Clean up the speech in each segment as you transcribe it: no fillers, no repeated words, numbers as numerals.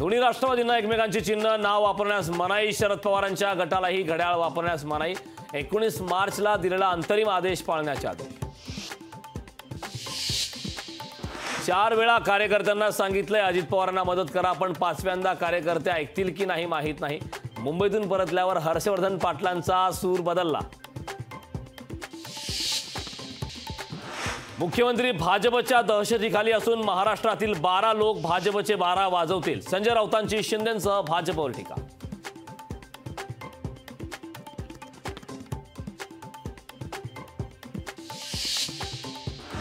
दोन्ही राष्ट्रवादींना एकमेकांची चिन्ह नाव वापरण्यास मनाई। शरद पवारांच्या गटालाही घड्याळ वापरण्यास मनाई। 19 मार्चला दिलेला अंतरिम आदेश पाळण्याचे आदेश। 4 वेळा कार्यकर्त्यांना सांगितलंय अजित पवारांना मदत करा, पण 5व्यांदा कार्यकर्ते ऐकतील की नाही माहीत नाही। मुंबईतून परतल्यावर हर्षवर्धन पाटलांचा सूर बदलला। मुख्यमंत्री भाजपच्या दहशतीखाली असून महाराष्ट्रातील 12 लोक भाजपचे 12 वाजवतील। संजय राऊतांची शिंदेंसह भाजपवर टीका।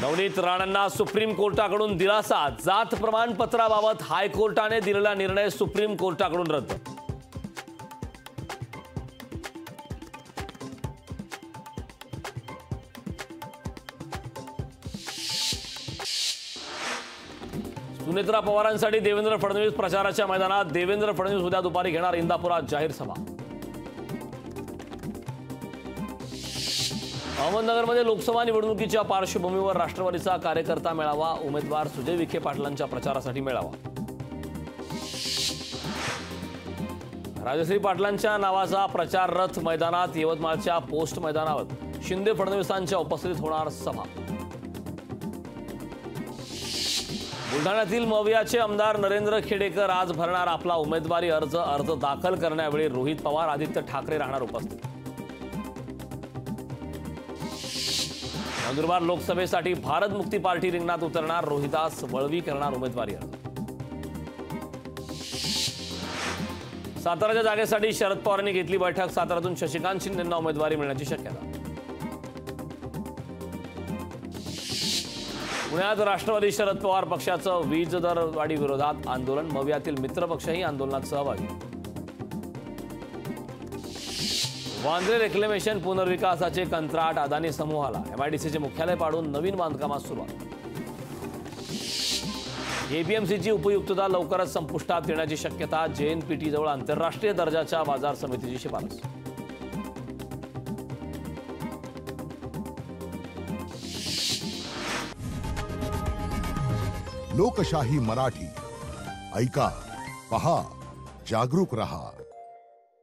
नवनीत राणांना सुप्रीम कोर्टाकडून दिलासा। जात प्रमाणपत्राबाबत हायकोर्टाने दिलेला निर्णय सुप्रीम कोर्टाकडून रद्द। सुनेत्रा पवारांसाठी देवेंद्र फडणवीस प्रचाराच्या मैदानात। देवेंद्र फडणवीस उद्या दुपारी घेणार इंदापुरात जाहीर सभा। अहमदनगरमध्ये लोकसभा निवडणुकीच्या पार्श्वभूमीवर राष्ट्रवादीचा कार्यकर्ता मेळावा। उमेदवार सुजय विखे पाटलांच्या प्रचारासाठी मेळावा। राजश्री पाटलांच्या नावाचा प्रचार रथ मैदानात। यवतमाळच्या पोस्ट मैदानावर शिंदे फडणवीसांच्या उपस्थितीत होणार सभा। बुलढाण्यातील मवियाचे आमदार नरेंद्र खेडेकर आज भरणार आपला उमेदवारी अर्ज। अर्ज दाखल करण्यावेळी रोहित पवार, आदित्य ठाकरे राहणार उपस्थित। नंदुरबार लोकसभेसाठी भारत मुक्ती पार्टी रिंगणात उतरणार। रोहिदास वळवी करणार उमेदवारी अर्ज। साताराच्या जागेसाठी शरद पवारांनी घेतली बैठक। साताऱ्यातून शशिकांत शिंदेंना उमेदवारी मिळण्याची शक्यता। पुण्यात राष्ट्रवादी शरद पवार पक्षाचं वीज दरवाढी विरोधात आंदोलन। मवियातील मित्रपक्षही आंदोलनात सहभागी। वांद्रे रेक्लेमेशन पुनर्विकासाचे कंत्राट अदानी समूहाला। एमआयडीसीचे मुख्यालय पाडून नवीन बांधकामास सुरुवात। एपीएमसीची उपयुक्तता लवकरच संपुष्टात येण्याची शक्यता। जेएनपीटी जवळ आंतरराष्ट्रीय दर्जाच्या बाजार समितीची शिफारस। लोकशाही मराठी ऐका, पहा, जागरूक रहा।